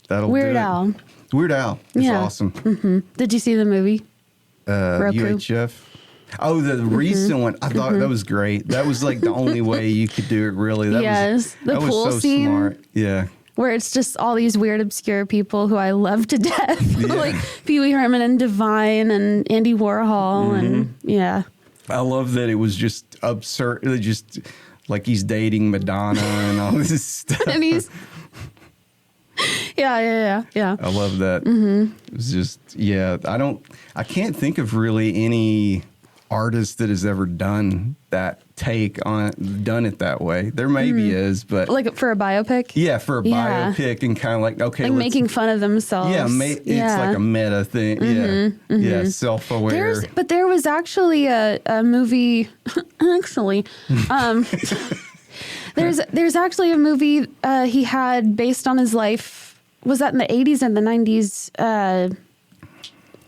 that'll Weird do it. Al. Weird Al is Yeah. awesome. Did you see the movie? Roku. UHF. Oh, the recent one. I thought that was great. That was like the only way you could do it. Really. That Yes, the that pool was so scene. smart. Yeah. Where it's just all these weird, obscure people who I love to death. Yeah. Like Pee Wee Herman and Divine and Andy Warhol. And yeah. I love that it was just absurd. Just like he's dating Madonna and all this stuff. And he's. Yeah. I love that. It was just, I can't think of really any artist that has ever done that done it that way. There maybe is, but Like for a biopic? yeah, for a Yeah. biopic and kind of like, okay, Like making fun of themselves. yeah, it's like a meta thing. Yeah, self-aware. But there was actually a movie. Actually, there's actually a movie he had based on his life. Was that in the 80s and the 90s?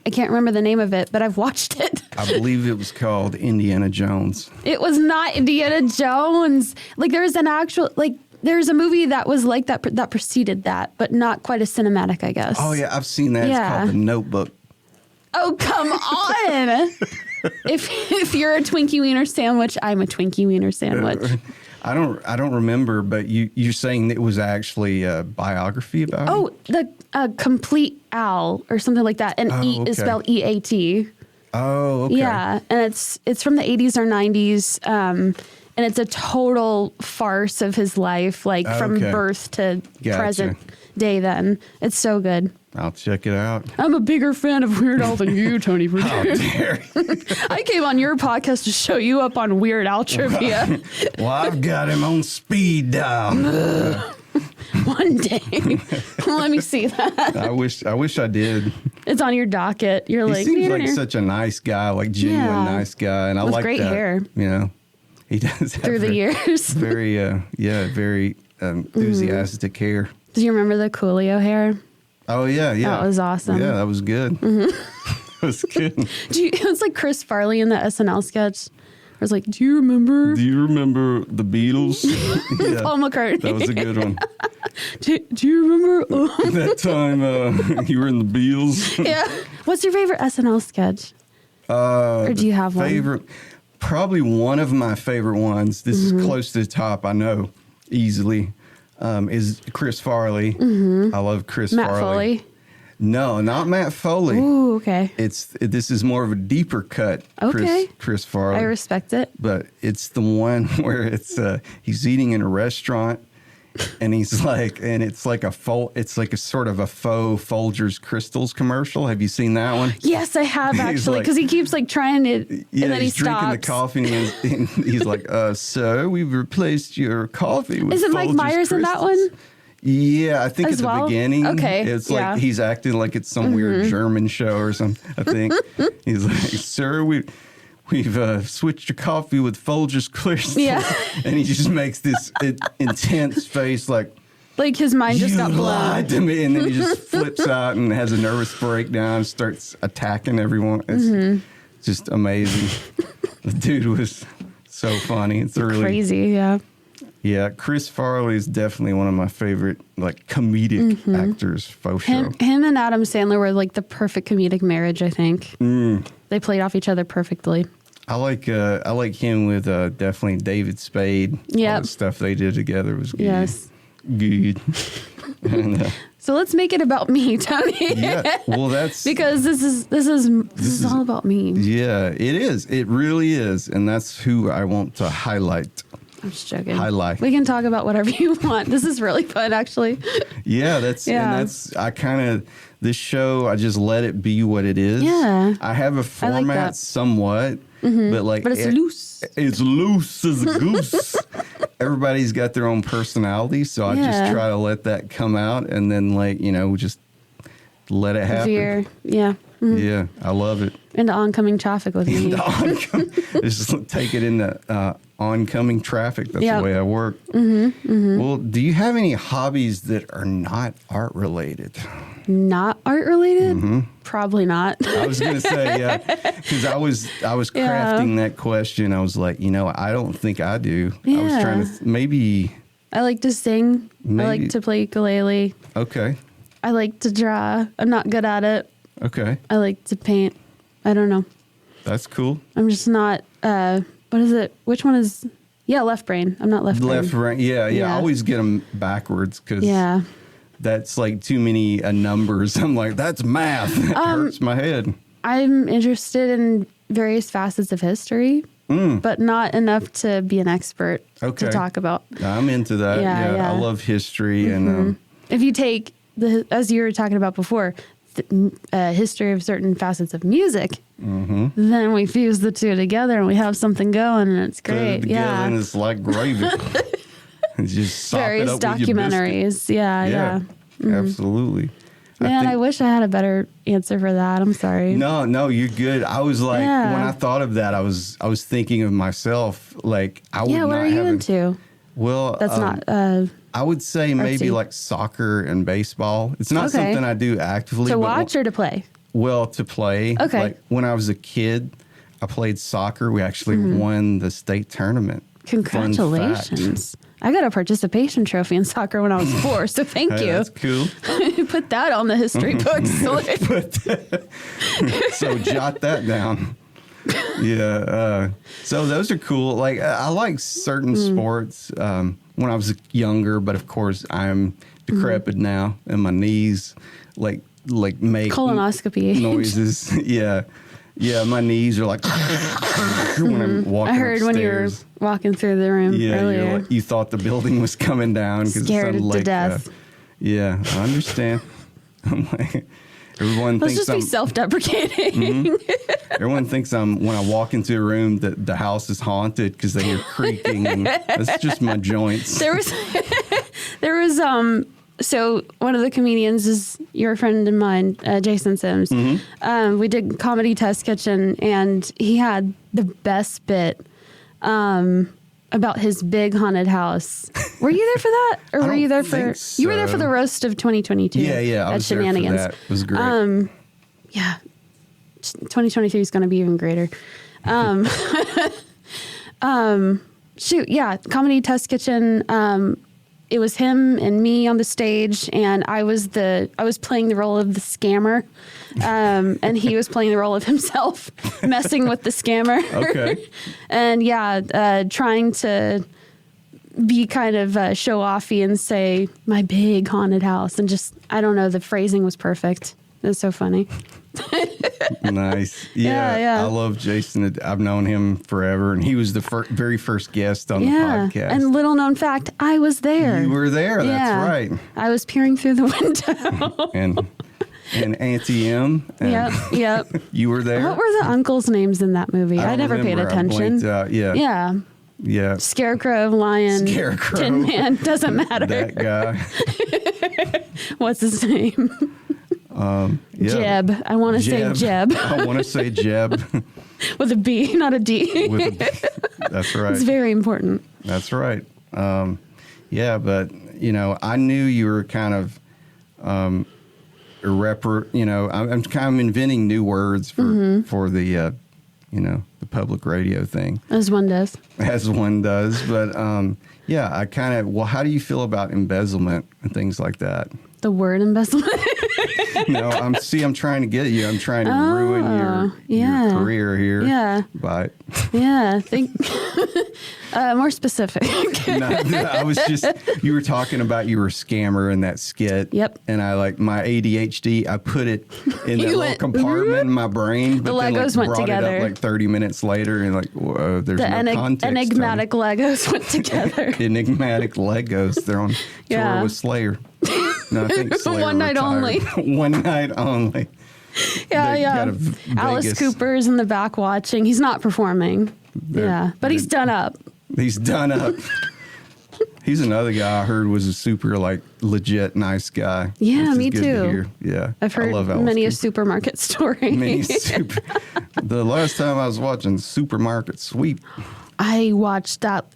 I can't remember the name of it, but I've watched it. I believe it was called Indiana Jones. It was not Indiana Jones. Like there's a movie that was like that preceded that, but not quite as cinematic, I guess. Oh yeah, I've seen that. Yeah. It's called The Notebook. Oh, come on. If you're a Twinkie Wiener sandwich, I'm a Twinkie Wiener sandwich. I don't remember, but you're saying it was actually a biography about him? Oh, the Complete Al or something like that. And E is okay. spelled EAT. Oh, okay. Yeah, and it's from the 80s or 90s. And it's a total farce of his life, like from Okay. birth to Gotcha. present day then. It's so good. I'll check it out. I'm a bigger fan of Weird Al than you, Tony. How dare you. I came on your podcast to show you up on Weird Al trivia. Well, I've got him on speed dial. One day. Let me see that. I wish I did. It's on your docket. You're He like, seems like "Meow." such a nice guy, like genuine Yeah. nice guy, and I With like great that. hair. You know, he does have Through the years. very very enthusiastic hair. Do you remember the Coolio hair? Oh yeah. That was awesome. Yeah, that was good. That was good. It was like Chris Farley in the SNL sketch. I was like, do you remember Do you remember the Beatles? Yeah, Paul McCartney? that was a good one. do you remember? That time you were in the Beatles. Yeah. What's your favorite SNL sketch? Or do you have one? Favorite? Probably one of my favorite ones. This is close to the top. I know easily. Is Chris Farley. I love Chris Matt Farley. Foley? No, not Matt Foley. Ooh, okay. This is more of a deeper cut. Okay. Chris Farley. I respect it. But it's the one where he's eating in a restaurant, and it's like a sort of a faux Folgers Crystals commercial. Have you seen that one? Yes, I have actually, because he keeps like trying to, and then he he's stops. drinking the coffee, and he's like, "Sir, we've replaced your coffee with Is it Mike Folgers Myers in that Crystals." one? Yeah, I think As at the well? beginning, Okay, it's yeah. like he's acting like it's some weird German show or something. I think he's like, "Sir, we've switched your coffee with Folgers Crystals," Yeah. and he just makes this intense face, like Like his mind just "You got blown. lied to me," and then he just flips out and has a nervous breakdown, starts attacking everyone. It's just amazing. The dude was so funny. It's really Crazy, yeah. Yeah, Chris Farley is definitely one of my favorite, like, comedic actors, for sure. Him and Adam Sandler were like the perfect comedic marriage, I think. They played off each other perfectly. I like him with definitely David Spade. Yep. All the stuff they did together was good. Yes. Good. And, So let's make it about me, Tony. yeah, well, that's because this is all about me. Yeah, it is. It really is, and that's who I want to highlight. I'm just joking. Highlight. We can talk about whatever you want. This is really fun, actually. Yeah, I kind of, this show, I just let it be what it is. Yeah. I have a format somewhat, but But it's loose. It's loose as a goose. Everybody's got their own personality, so I just try to let that come out and then just let it happen. Veer. Yeah. Yeah, I love it. Into oncoming traffic with me. Just take it into oncoming traffic. That's the way I work. Well, do you have any hobbies that are not art related? Not art related? Probably not. I was going to say, yeah, because I was crafting that question. I was like, I don't think I do. I was trying to maybe. I like to sing. I like to play ukulele. Okay. I like to draw. I'm not good at it. Okay. I like to paint. I don't know. That's cool. I'm just not. What is it? Which one is? Yeah, left brain. I'm not left brain. Left brain. Yeah. I always get them backwards because that's like too many numbers. I'm like, that's math. It hurts my head. I'm interested in various facets of history, but not enough to be an expert to talk about. I'm into that. Yeah. I love history. And if you take as you were talking about before, history of certain facets of music, then we fuse the two together and we have something going, and it's great. Yeah, and it's like gravy. Just sop various it up documentaries. With your Yeah. Absolutely. Man, I wish I had a better answer for that. I'm sorry. No, you're good. I was like, when I thought of that, I was thinking of myself. Like, I would not what are you into? Well, that's not. I would say maybe like soccer and baseball. It's not something I do actively. To watch or to play? Well, to play. Okay. Like when I was a kid, I played soccer. We actually won the state tournament. Congratulations. I got a participation trophy in soccer when I was 4, so thank you. That's cool. Put that on the history books. So jot that down. Yeah. So those are cool. Like I like certain sports when I was younger, but of course I'm decrepit now, and my knees like make colonoscopy noises. Yeah, my knees are like when I'm walking. I heard upstairs. When you were walking through the room earlier. You thought the building was coming down because scared it sounded to death. Yeah, I understand. I'm like, everyone Let's thinks just be self-deprecating. Everyone thinks when I walk into a room that the house is haunted because they hear creaking, and that's just my joints. There was so one of the comedians is your friend and mine, Jason Sims. We did Comedy Test Kitchen, and he had the best bit about his big haunted house. Were you there for that, or were you there for? So. You were there for the roast of 2022. Yeah, I was Shenanigans. there for that. It was great. 2023 is going to be even greater. Comedy Test Kitchen. It was him and me on the stage, and I was playing the role of the scammer, and he was playing the role of himself, messing with the scammer. Okay. And trying to be kind of show-offy and say my big haunted house, and just I don't know, the phrasing was perfect. It was so funny. Nice. Yeah. I love Jason. I've known him forever, and he was the very first guest on the podcast. And little known fact, I was there. You were there. That's right. I was peering through the window. and Auntie M. Yep. You were there. What were the uncles' names in that movie? I never paid attention. Yeah. Scarecrow, Lion, Tin Man, doesn't matter. That guy. What's his name? Jeb. I want to say Jeb. I want to say Jeb. With a B, not a D. That's right. It's very important. That's right. But I knew you were kind of I'm kind of inventing new words for the the public radio thing. As one does. But I kind of how do you feel about embezzlement and things like that? The word embezzlement? No, I'm trying to get you. I'm trying to ruin your career here. Yeah. But think more specific. No, I was just, you were talking about you were a scammer in that skit. Yep. And I my ADHD, I put it in that little compartment in my brain. But the Legos went together. It up 30 minutes later and whoa, there's no context. Enigmatic Legos went together. Enigmatic Legos. They're on tour with Slayer. No, I think Slayer One night only. One night only. Yeah. Alice Cooper's in the back watching. He's not performing. But he's done up. He's done up. He's another guy I heard was a super legit nice guy. Yeah, me too. Yeah, I've heard many a supermarket story. The last time I was watching Supermarket Sweep, I watched that.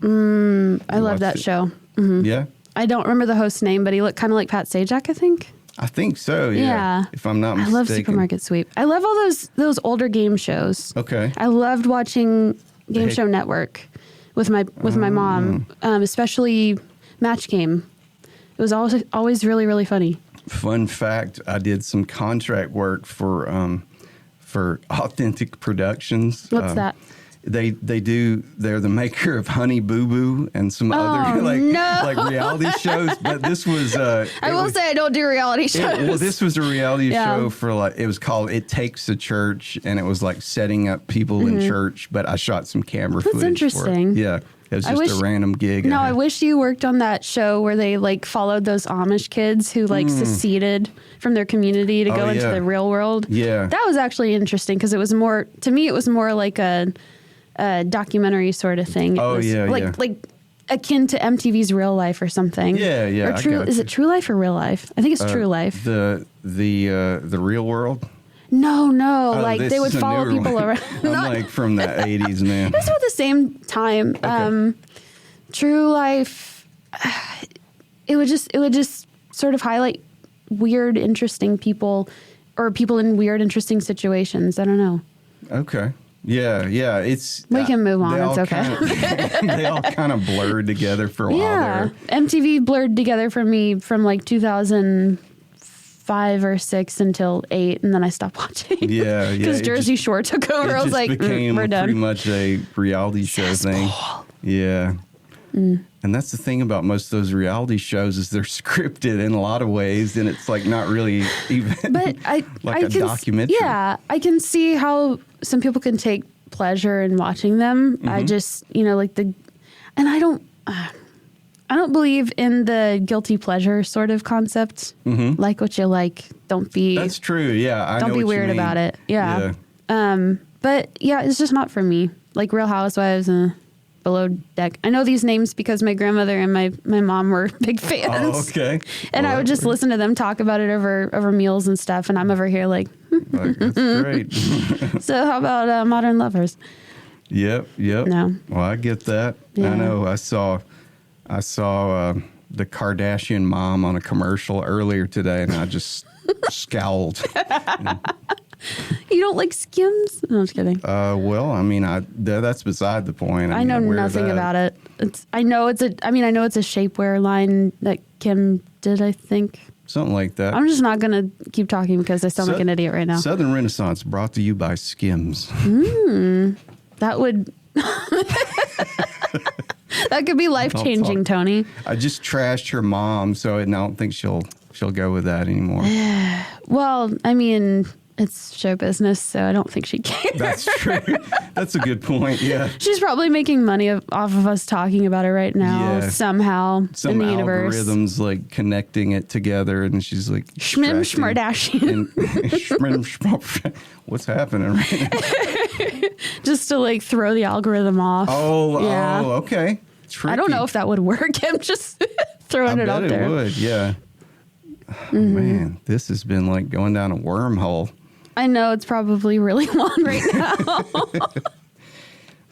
I love that show. Mm-hmm. Yeah. I don't remember the host's name, but he looked kind of like Pat Sajak, I think. I think so, yeah. If I'm not mistaken. I love Supermarket Sweep. I love all those older game shows. Okay. I loved watching Game Show Network with my mom, especially Match Game. It was always really, really funny. Fun fact, I did some contract work for Authentic Productions. What's that? They're the maker of Honey Boo Boo and some other reality shows. But this was I will say I don't do reality shows. This was a reality show for it was called It Takes a Church, and it was setting up people in church. But I shot some camera footage. That's interesting. For it. Yeah. It was just a random gig. No, I wish you worked on that show where they followed those Amish kids who seceded from their community to go into the real world. Yeah. That was actually interesting because it was more like a documentary sort of thing. Like akin to MTV's Real Life or something. Yeah. Or is it True Life or Real Life? I think it's True Life. The Real World. No, they would follow people around. I'm from the 80s, man. It was about the same time. Okay. True Life. It would just sort of highlight weird, interesting people or people in weird, interesting situations. I don't know. Okay. Yeah. We can move on. It's okay. They all kind of blurred together for a while there. MTV blurred together for me from 2005 or 6 until 8, and then I stopped watching. Yeah. Because Jersey Shore took over. I was like, became we're done. Pretty much a reality show thing. Yeah. And that's the thing about most of those reality shows is they're scripted in a lot of ways, and it's not really even a documentary. Yeah, I can see how some people can take pleasure in watching them. I just, and I don't believe in the guilty pleasure sort of concept. Like what you like. Don't be. That's true. Yeah, don't be weird about it. Yeah. But yeah, it's just not for me. Like Real Housewives. Below Deck. I know these names because my grandmother and my mom were big fans. Oh, okay. And I would just listen to them talk about it over meals and stuff, and I'm over here that's great. So how about Modern Lovers? Yep. No. Well, I get that. Yeah. I know. I saw the Kardashian mom on a commercial earlier today, and I just scowled. You don't like Skims? No, I'm just kidding. Well, I mean, that's beside the point. I know nothing about it. I know it's a shapewear line that Kim did, I think. Something like that. I'm just not going to keep talking because I sound like an idiot right now. Southern Renaissance brought to you by Skims. That would... That could be life-changing, Tony. I just trashed her mom, so I don't think she'll go with that anymore. Well, I mean... It's show business, so I don't think she cares. That's true. That's a good point, yeah. She's probably making money off of us talking about it right now, somehow, some in the universe. Algorithms, connecting it together, and she's like... Shmim Shmardashian. What's happening right now? Just to, throw the algorithm off. Oh, okay. Tricky. I don't know if that would work. I'm just throwing it out there. I bet it would, yeah. Oh, man, this has been like going down a wormhole. I know it's probably really long right now.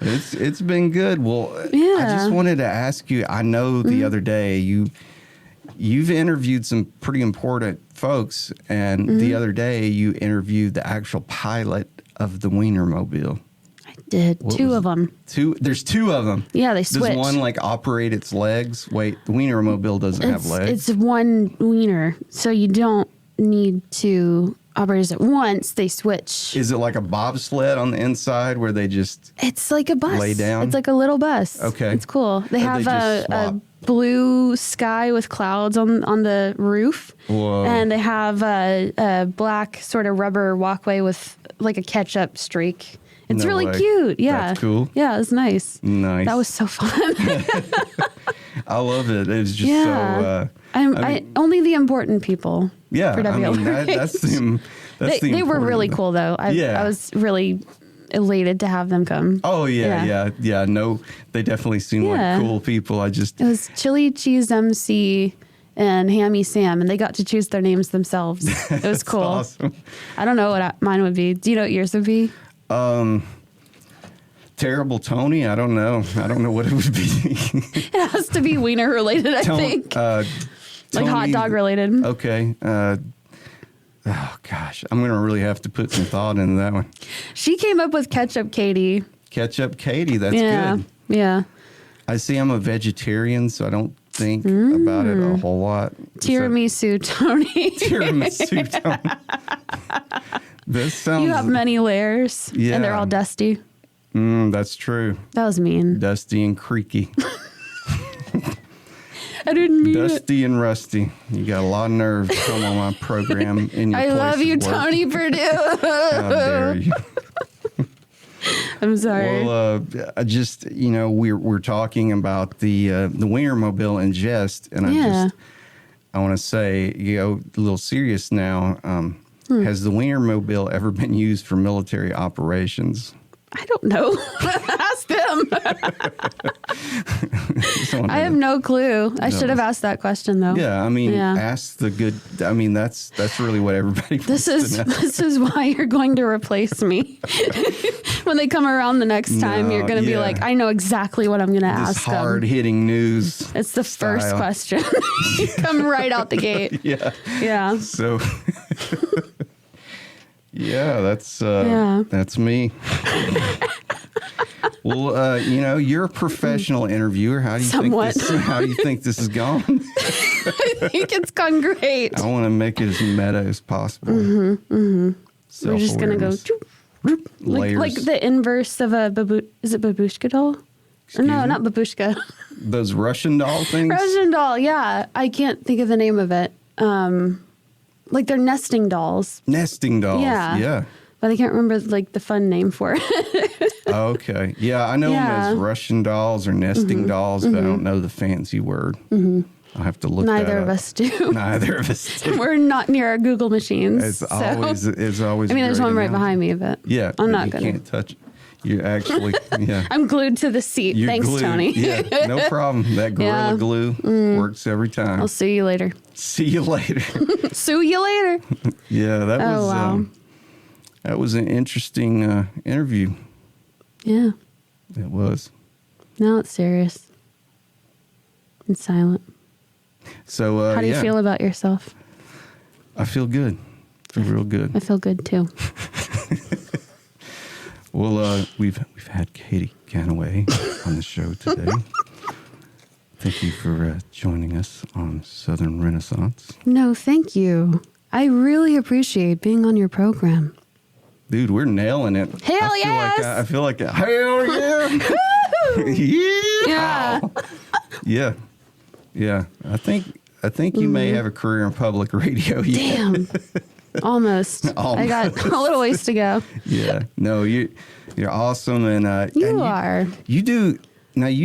It's been good. Well, yeah. I just wanted to ask you, I know the other day you've interviewed some pretty important folks, and the other day you interviewed the actual pilot of the Wienermobile. I did. Two of them. There's two of them. Yeah, they switch. Does one operate its legs? Wait, the Wienermobile doesn't have legs. It's one wiener, so you don't. need 2 operators at once, they switch. Is it like a bobsled on the inside where they just It's like a bus. lay down? It's like a little bus. Okay. It's cool. They Or have they just a swap? blue sky with clouds on the roof. Whoa. And they have a black sort of rubber walkway with like a ketchup streak. It's No really way. cute. Yeah. That's cool. Yeah, it was nice. Nice. That was so fun. I love it. It's just Yeah. so. Only the important people. Yeah, For I mean WLRH. that's the. That's They were important- really cool though. I Yeah. was really elated to have them come. Oh yeah. No, they definitely seem Yeah. like cool people. I just It was Chili Cheese MC and Hammy Sam, and they got to choose their names themselves. It was That's cool. awesome. I don't know what mine would be. Do you know what yours would be? Terrible Tony. I don't know. I don't know what it would be. It has to be wiener related, I think. Like hot Tony- dog related. Okay. Oh gosh, I'm gonna really have to put some thought into that one. She came up with ketchup Katy. Ketchup Katy. That's Yeah. good. Yeah. I see. I'm a vegetarian, so I don't think about it a whole lot. Tiramisu Tony. Tiramisu Tony. This sounds. You have many layers. Yeah. And they're all dusty. That's true. That was mean. Dusty and creaky. I didn't mean it. Dusty and rusty. You got a lot of nerve to come on my program in your I place love of you, work. Tony Purdue. How dare you? I'm sorry. Well, I just we're talking about the Wienermobile in jest, and Yeah. I want to say a little serious now. Has the Wienermobile ever been used for military operations? I don't know. Ask them. I have no clue. I should have asked that question though. Yeah, I mean, Yeah. ask the good. I mean, that's really what everybody. This wants is to know. this is why you're going to replace me. When they come around the next time, No, you're going to be yeah. like, I know exactly what I'm going to This ask them. hard hitting news. It's the first style. question. Come right out the gate. Yeah. Yeah. So. Yeah, Yeah. that's me. Well, you're a professional interviewer. How do you Somewhat. think this is going? I think it's gone great. I want to make it as meta as possible. We're just going to go Self-awareness. Layers. like the inverse of a is it babushka doll? Or no, me? not babushka. Those Russian doll things. Russian doll, yeah. I can't think of the name of it. Like they're nesting dolls. Nesting dolls. Yeah. But I can't remember like the fun name for it. Okay. Yeah, I know them Yeah. as Russian dolls or nesting dolls, but I don't know the fancy word. I'll have to look that Neither of up. us do. Neither of us do. We're not near our Google machines. It's so. always. I mean, there's great one right analogy. behind me, but Yeah, I'm but not you gonna. can't touch it. You actually, yeah. I'm glued to the seat. You're Thanks, glued. Tony. Yeah, no problem. That Gorilla Yeah. Glue works every time. I'll see you later. See you later. Sue you later. Yeah, that Oh, was wow. that was an interesting interview. Yeah. It was. Now it's serious and silent. So How do you yeah, feel about yourself? I feel good. I feel real good. I feel good too. Well, we've had Katy Ganaway on the show today. Thank you for joining us on Southern Renaissance. No, thank you. I really appreciate being on your program. Dude, we're nailing it. Hell yes! I feel like hell yeah! Yeah. Yeah. Yeah. I think you may have a career in public radio. Yeah. Damn. Almost. I got a little ways to go. Yeah. No, you're awesome, and You are. You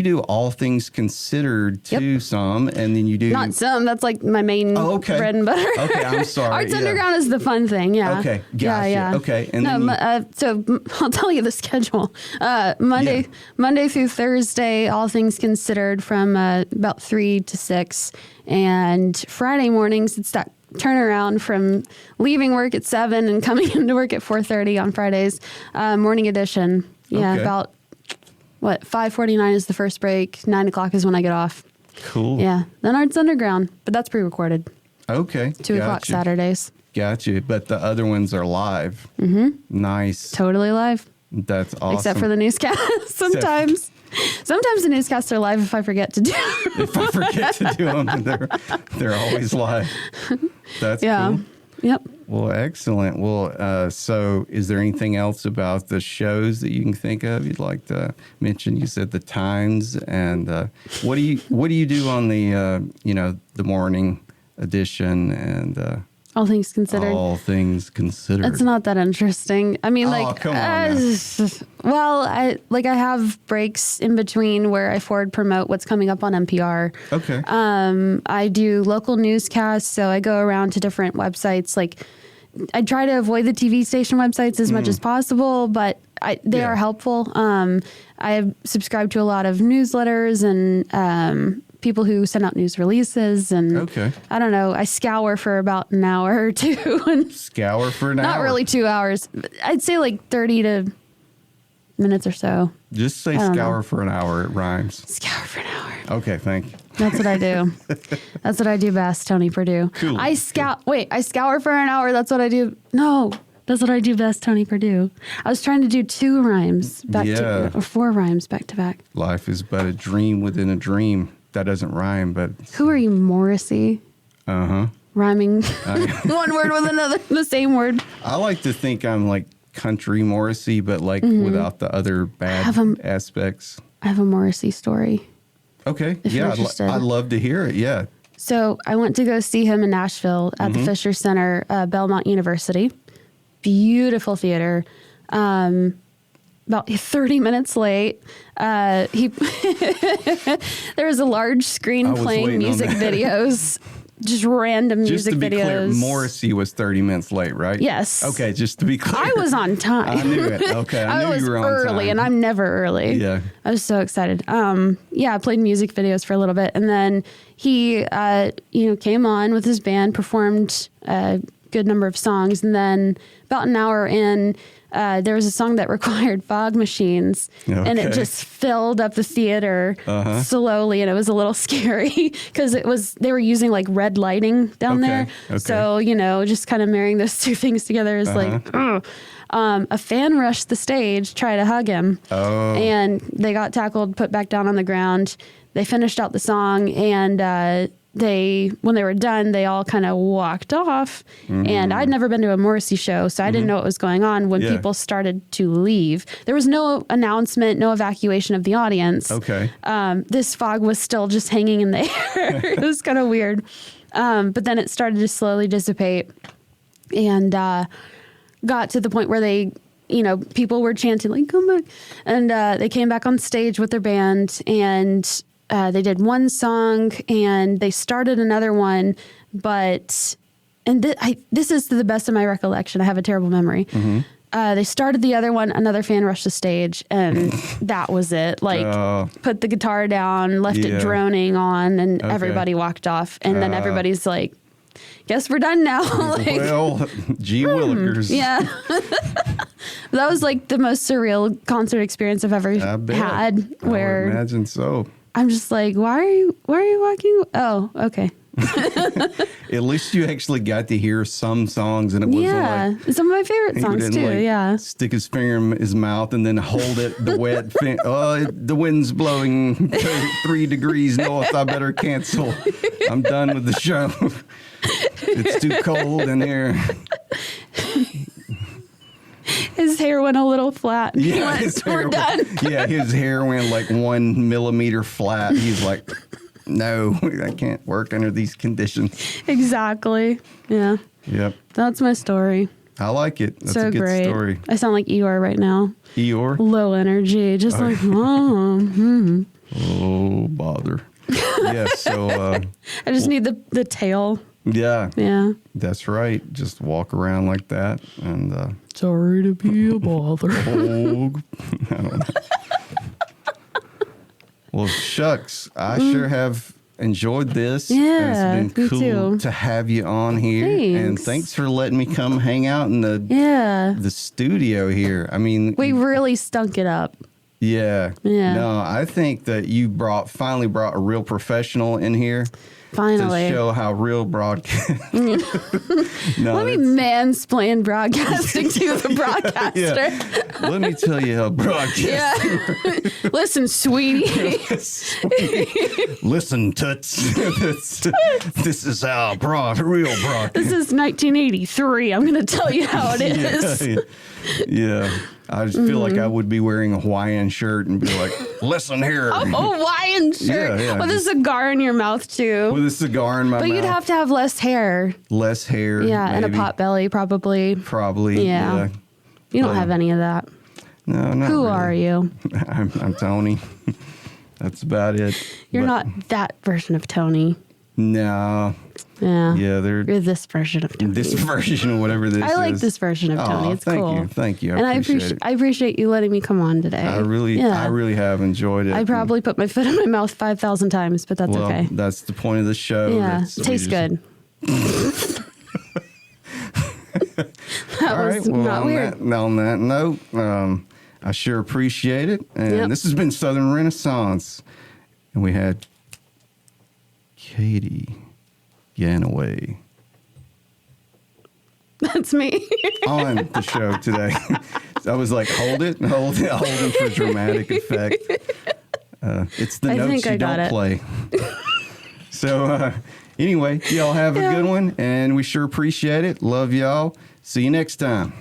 do all things considered too. Yep. Some, and then you do Not some. That's like my main okay. bread and butter. Okay, I'm sorry. Arts yeah. Underground is the fun thing. Yeah. Okay, Yeah, gotcha. yeah. Okay, and no, then so I'll tell you the schedule. Monday through Thursday, all things considered, from about 3 to 6, and Friday mornings it's that turnaround from leaving work at 7 and coming into work at 4:30 on Fridays. Morning edition. Yeah, Okay. about. 5:49 is the first break. 9 o'clock is when I get off. Cool. Yeah. Then Arts Underground, but that's pre-recorded. Okay. 2 o'clock gotcha. Saturdays. Gotcha. But the other ones are live. Mm-hmm. Nice. Totally live. That's awesome. Except for the newscast. Sometimes the newscasts are live if I forget to do. If I forget to do them, they're always live. That's Yeah. cool. Yep. Well, excellent. Well, so is there anything else about the shows that you can think of you'd like to mention? You said the times, and what do you do on the the morning edition and All things considered. All things considered. It's not that interesting. I mean, come on well, I have breaks in between where I forward promote what's coming up on NPR. Okay. I do local newscasts, so I go around to different websites. Like, I try to avoid the TV station websites as much as possible, but they are helpful. I have subscribed to a lot of newsletters and people who send out news releases, and I don't know, I scour for about an hour or two. And scour for an hour? Not really 2 hours. I'd say like 30 minutes or so. Just say scour for an hour. It rhymes. Scour for an hour. Okay, thank you. That's what I do. That's what I do best, Tony Purdue. Cool. I scour for an hour. That's what I do. No, that's what I do best, Tony Purdue. I was trying to do 2 rhymes or 4 rhymes back to back. Life is but a dream within a dream. That doesn't rhyme, but... Who are you, Morrissey? Uh-huh. Rhyming one word with another, the same word. I like to think I'm like country Morrissey, but like without the other bad aspects. I have a Morrissey story. Okay. If you're interested. I'd love to hear it. Yeah. So I went to go see him in Nashville at the Fisher Center, Belmont University. Beautiful theater. About 30 minutes late. There was a large screen playing music videos, just random music videos. Just to be clear, Morrissey was 30 minutes late, right? Yes. Okay, just to be clear. I was on time. I knew it. Okay, I knew you were on time. I was early, and I'm never early. Yeah. I was so excited. I played music videos for a little bit, and then he, came on with his band, performed a good number of songs, and then about an hour in, there was a song that required fog machines, and it just filled up the theater slowly, and it was a little scary because they were using like red lighting down there. Okay. So, just kind of marrying those two things together is a fan rushed the stage, tried to hug him, and they got tackled, put back down on the ground. They finished out the song, and when they were done, they all kind of walked off. And I'd never been to a Morrissey show, so I didn't know what was going on when people started to leave. There was no announcement, no evacuation of the audience. Okay. This fog was still just hanging in the air. It was kind of weird. But then it started to slowly dissipate and got to the point where they, people were chanting, like, come back. And they came back on stage with their band, and they did one song and they started another one, this is to the best of my recollection. I have a terrible memory. They started the other one, another fan rushed the stage, and that was it. Put the guitar down, left it droning on, and everybody walked off. And then everybody's like, guess we're done now. Gee willikers. Yeah. That was like the most surreal concert experience I've ever had. I would imagine so. I'm just like, why are you walking? Oh, okay. At least you actually got to hear some songs, and it wasn't like some of my favorite songs too. Stick his finger in his mouth and then hold it. The wet the wind's blowing 3 degrees north. I better cancel. I'm done with the show. It's too cold in here. His hair went a little flat. Yeah, we're done. Yeah, his hair went like 1 millimeter flat. He's like, no, I can't work under these conditions. Exactly. Yeah. Yep. That's my story. I like it. That's so a good great. Story. I sound like Eeyore right now. Eeyore? Low energy. Just like, Oh, bother. Yeah, so... I just need the tail. Yeah. Yeah. That's right. Just walk around like that and... Sorry to be a bother. I don't know. Well, shucks. I sure have enjoyed this. Yeah, it's been cool to have you on here. Thanks. And thanks for letting me come hang out in the studio here. I mean... We really stunk it up. Yeah. Yeah. No, I think that you finally brought a real professional in here Finally. to show how real broadcast. No, Let me mansplain broadcasting to the broadcaster. Yeah. Let me tell you how broadcasting. Yeah. Listen, sweetie. Listen, Toots. This is how real broadcast. This is 1983. I'm going to tell you how it is. Yeah. I just feel like I would be wearing a Hawaiian shirt and be like, listen here. A Hawaiian shirt Yeah, with a cigar in your mouth, too. With a cigar in my mouth. But you'd have to have less hair. Less hair. Yeah, maybe. and a pot belly, probably. Probably. Yeah. You don't have any of that. No, not Who really. are you? I'm Tony. That's about it. You're But not that version of Tony. No. Yeah. Yeah, You're this version of Tony. this version of whatever this is. I like this version of Tony. It's thank cool. you. Thank you. And I I appreciate you letting me come on today. I really have enjoyed it. I probably put my foot in my mouth 5,000 times, but that's well, okay. That's the point of the show. Yeah, We tastes good. That All was right. Well, not weird. on that note, I sure appreciate it. And Yep. this has been Southern Renaissance. And we had Katy Ganaway That's me. on the show today. I was like, hold it for dramatic effect. It's the I notes think I you got don't it. play. So anyway, y'all have a good one, and we sure appreciate it. Love y'all. See you next time.